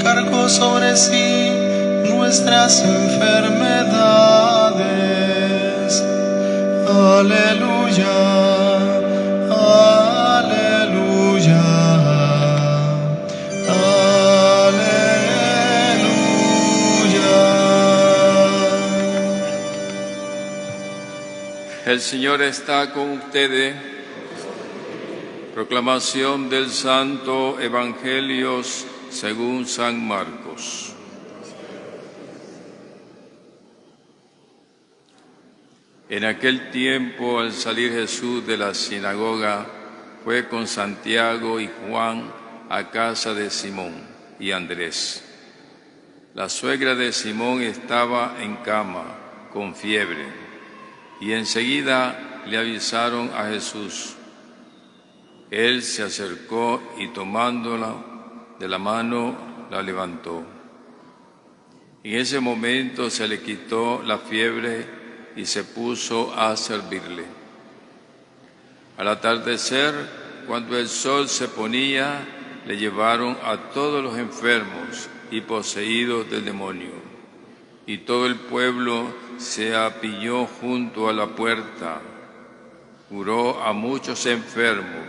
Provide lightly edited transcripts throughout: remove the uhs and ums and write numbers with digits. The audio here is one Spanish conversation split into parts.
cargó sobre sí nuestras enfermedades. Aleluya, aleluya, aleluya. El Señor está con ustedes. Proclamación del Santo Evangelio según San Marcos. En aquel tiempo, al salir Jesús de la sinagoga, fue con Santiago y Juan a casa de Simón y Andrés. La suegra de Simón estaba en cama, con fiebre, y enseguida le avisaron a Jesús. Él se acercó y tomándola de la mano, la levantó. En ese momento se le quitó la fiebre y se puso a servirle. Al atardecer, cuando el sol se ponía, le llevaron a todos los enfermos y poseídos del demonio. Y todo el pueblo se apilló junto a la puerta. Curó a muchos enfermos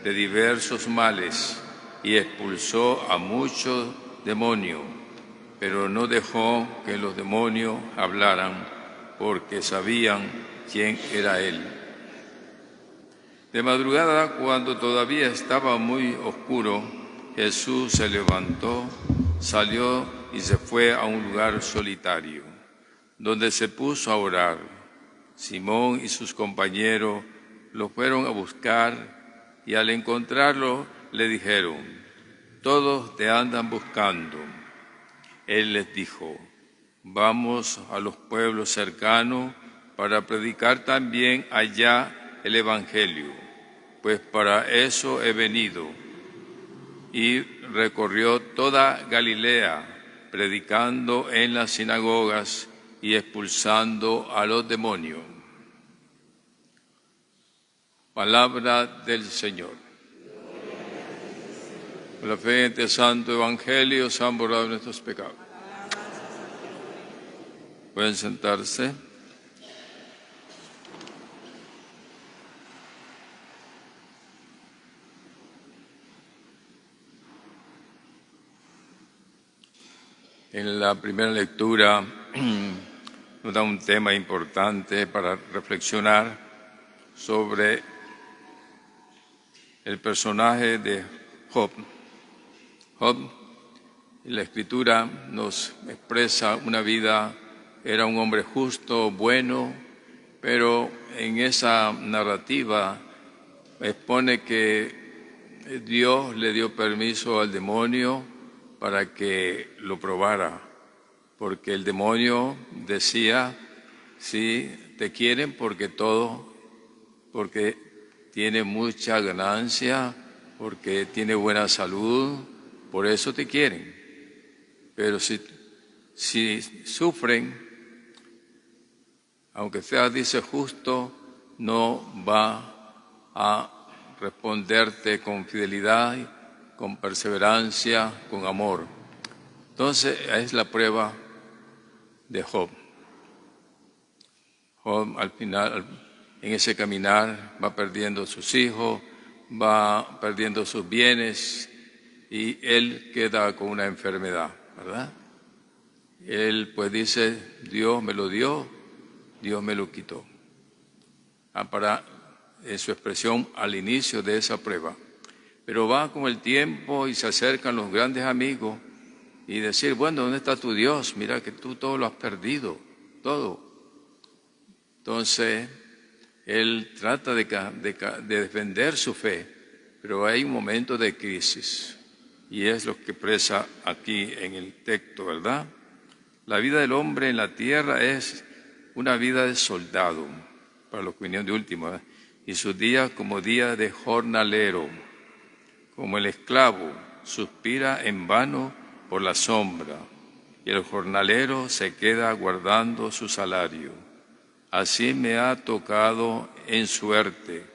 de diversos males y expulsó a muchos demonios, pero no dejó que los demonios hablaran, porque sabían quién era él. De madrugada, cuando todavía estaba muy oscuro, Jesús se levantó, salió y se fue a un lugar solitario, donde se puso a orar. Simón y sus compañeros lo fueron a buscar y al encontrarlo le dijeron: «Todos te andan buscando». Él les dijo: «Vamos a los pueblos cercanos para predicar también allá el Evangelio, pues para eso he venido». Y recorrió toda Galilea, predicando en las sinagogas y expulsando a los demonios. Palabra del Señor. Por la fe en este santo Evangelio se han borrado nuestros pecados. Pueden sentarse. En la primera lectura nos da un tema importante para reflexionar sobre el personaje de Job. Job, la Escritura nos expresa una vida, era un hombre justo, bueno, pero en esa narrativa expone que Dios le dio permiso al demonio para que lo probara, porque el demonio decía: sí, te quieren porque tiene mucha ganancia, porque tiene buena salud, por eso te quieren. Pero si sufren, aunque sea, dice, justo, no va a responderte con fidelidad, con perseverancia, con amor. Entonces, es la prueba de Job. Job, al final, en ese caminar, va perdiendo sus hijos, va perdiendo sus bienes y él queda con una enfermedad, ¿verdad? Él pues dice: Dios me lo dio, Dios me lo quitó. En su expresión al inicio de esa prueba. Pero va con el tiempo y se acercan los grandes amigos y decir: bueno, ¿dónde está tu Dios? Mira que tú todo lo has perdido, todo. Entonces, él trata de defender su fe, pero hay un momento de crisis. Y es lo que expresa aquí en el texto, ¿verdad? La vida del hombre en la tierra es una vida de soldado, para los que vinieron de último, ¿verdad? Y sus días como días de jornalero, como el esclavo suspira en vano por la sombra, y el jornalero se queda guardando su salario. Así me ha tocado en suerte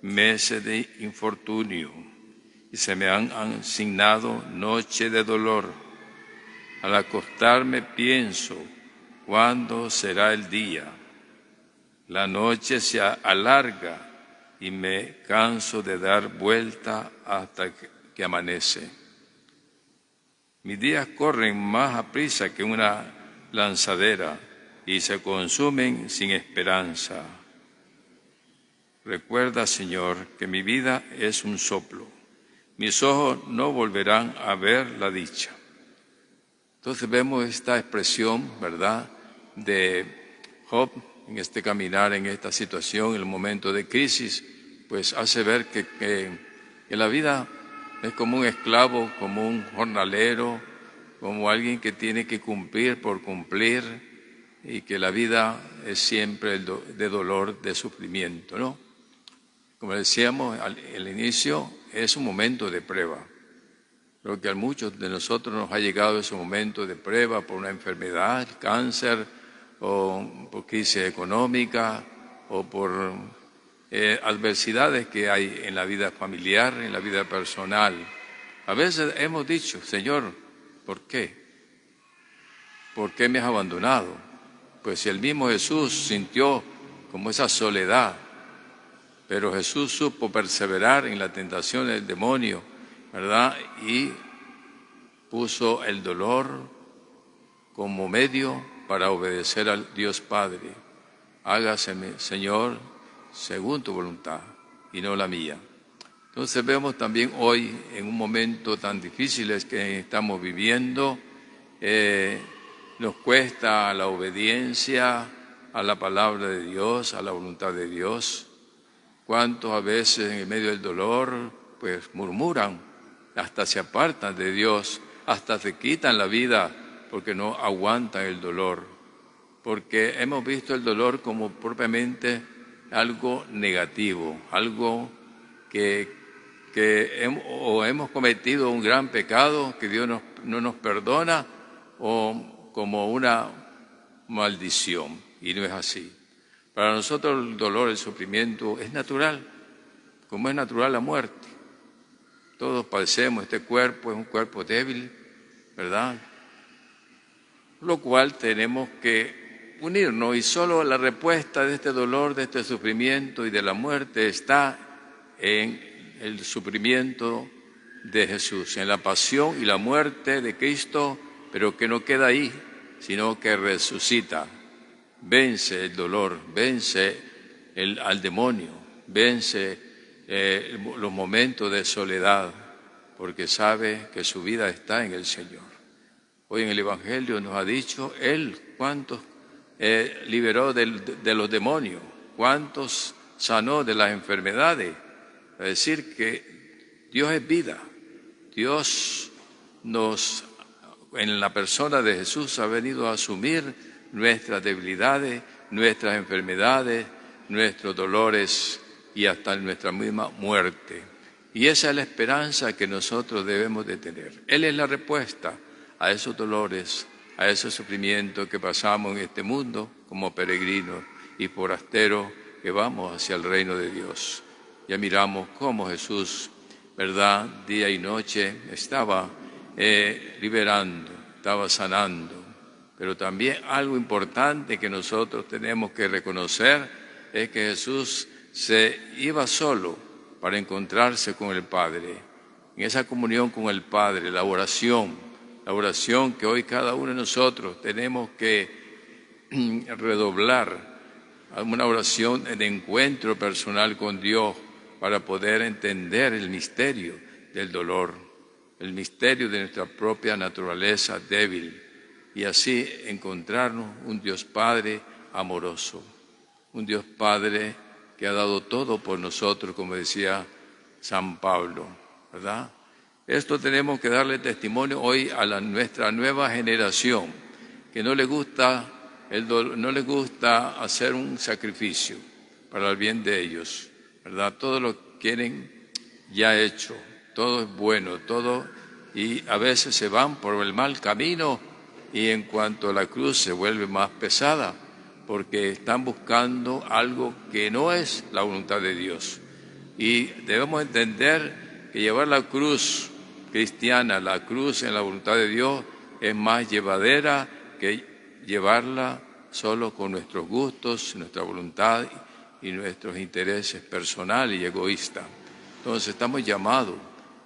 meses de infortunio, y se me han asignado noche de dolor, Al acostarme pienso, ¿cuándo será el día? La noche se alarga y me canso de dar vuelta hasta que amanece. Mis días corren más aprisa que una lanzadera y se consumen sin esperanza. Recuerda, Señor, que mi vida es un soplo. Mis ojos no volverán a ver la dicha. Entonces vemos esta expresión, ¿verdad?, de Job en este caminar, en esta situación, en el momento de crisis, pues hace ver que la vida es como un esclavo, como un jornalero, como alguien que tiene que cumplir por cumplir, y que la vida es siempre de dolor, de sufrimiento, ¿no? Como decíamos al inicio, es un momento de prueba. Creo que a muchos de nosotros nos ha llegado ese momento de prueba por una enfermedad, cáncer, o por crisis económica, o por adversidades que hay en la vida familiar, en la vida personal. A veces hemos dicho, Señor, ¿por qué? ¿Por qué me has abandonado? Pues si el mismo Jesús sintió como esa soledad, pero Jesús supo perseverar en la tentación del demonio, ¿verdad? Y puso el dolor como medio para obedecer al Dios Padre. Hágase, Señor, según tu voluntad y no la mía. Entonces vemos también hoy, en un momento tan difícil que estamos viviendo, nos cuesta la obediencia a la palabra de Dios, a la voluntad de Dios. Cuántos a veces en medio del dolor, pues murmuran, hasta se apartan de Dios, hasta se quitan la vida porque no aguantan el dolor. Porque hemos visto el dolor como propiamente algo negativo, algo que hemos cometido un gran pecado que Dios no nos perdona, o como una maldición, y no es así. Para nosotros el dolor, el sufrimiento es natural, como es natural la muerte. Todos padecemos, este cuerpo es un cuerpo débil, ¿verdad? Lo cual tenemos que unirnos, y solo la respuesta de este dolor, de este sufrimiento y de la muerte está en el sufrimiento de Jesús, en la pasión y la muerte de Cristo, pero que no queda ahí, sino que resucita, vence el dolor, vence al demonio, vence los momentos de soledad, porque sabe que su vida está en el Señor. Hoy en el Evangelio nos ha dicho Él cuántos liberó de los demonios, cuántos sanó de las enfermedades. Es decir, que Dios es vida. Dios en la persona de Jesús ha venido a asumir nuestras debilidades, nuestras enfermedades, nuestros dolores y hasta nuestra misma muerte. Y esa es la esperanza que nosotros debemos de tener. Él es la respuesta a esos dolores, a esos sufrimientos que pasamos en este mundo como peregrinos y forasteros que vamos hacia el reino de Dios. Ya miramos cómo Jesús, ¿verdad?, día y noche estaba liberando, estaba sanando. Pero también algo importante que nosotros tenemos que reconocer es que Jesús se iba solo para encontrarse con el Padre. En esa comunión con el Padre, la oración que hoy cada uno de nosotros tenemos que redoblar, una oración de encuentro personal con Dios para poder entender el misterio del dolor, el misterio de nuestra propia naturaleza débil, y así encontrarnos un Dios Padre amoroso, un Dios Padre que ha dado todo por nosotros, como decía San Pablo, ¿verdad? Esto tenemos que darle testimonio hoy a nuestra nueva generación, que no le gusta hacer un sacrificio para el bien de ellos, ¿verdad? Todo lo quieren ya hecho, todo es bueno, todo, y a veces se van por el mal camino, y en cuanto a la cruz se vuelve más pesada, porque están buscando algo que no es la voluntad de Dios. Y debemos entender que llevar la cruz cristiana, la cruz en la voluntad de Dios, es más llevadera que llevarla solo con nuestros gustos, nuestra voluntad y nuestros intereses personales y egoístas. Entonces estamos llamados,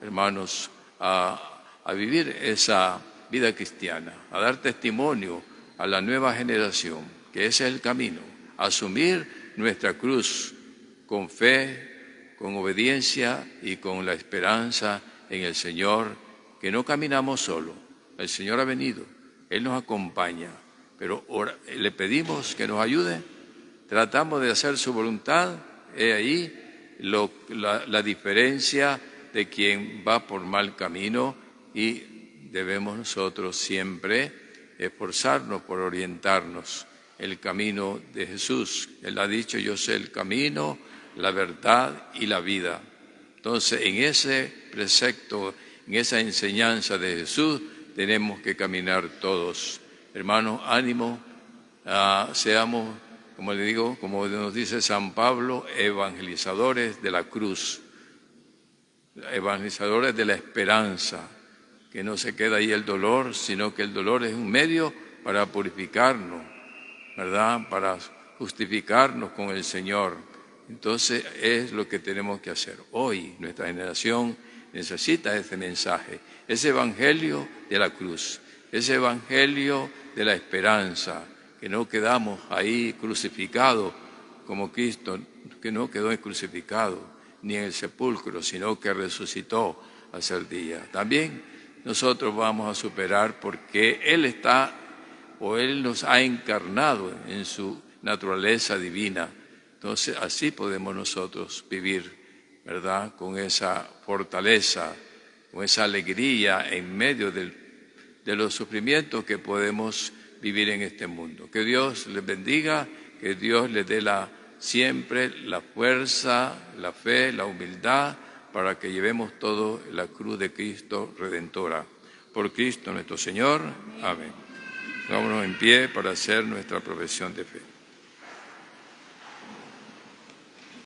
hermanos, a vivir esa vida cristiana, a dar testimonio a la nueva generación, que ese es el camino, asumir nuestra cruz con fe, con obediencia y con la esperanza en el Señor, que no caminamos solo. El Señor ha venido, Él nos acompaña, pero le pedimos que nos ayude, tratamos de hacer su voluntad. He ahí la diferencia de quien va por mal camino, y debemos nosotros siempre esforzarnos por orientarnos el camino de Jesús. Él ha dicho: yo sé el camino, la verdad y la vida. Entonces, en ese precepto, en esa enseñanza de Jesús, tenemos que caminar todos. Hermanos, ánimo, seamos, como le digo, como nos dice San Pablo, evangelizadores de la cruz, evangelizadores de la esperanza, que no se queda ahí el dolor, sino que el dolor es un medio para purificarnos, ¿verdad?, para justificarnos con el Señor. Entonces es lo que tenemos que hacer. Hoy nuestra generación necesita ese mensaje, ese evangelio de la cruz, ese evangelio de la esperanza, que no quedamos ahí crucificados como Cristo, que no quedó crucificado ni en el sepulcro, sino que resucitó al tercer día. También nosotros vamos a superar, porque Él nos ha encarnado en su naturaleza divina. Entonces así podemos nosotros vivir, ¿verdad?, con esa fortaleza, con esa alegría en medio de los sufrimientos que podemos vivir en este mundo. Que Dios les bendiga, que Dios les dé siempre la fuerza, la fe, la humildad, para que llevemos todo la cruz de Cristo Redentora. Por Cristo nuestro Señor. Amén. Vámonos en pie para hacer nuestra profesión de fe.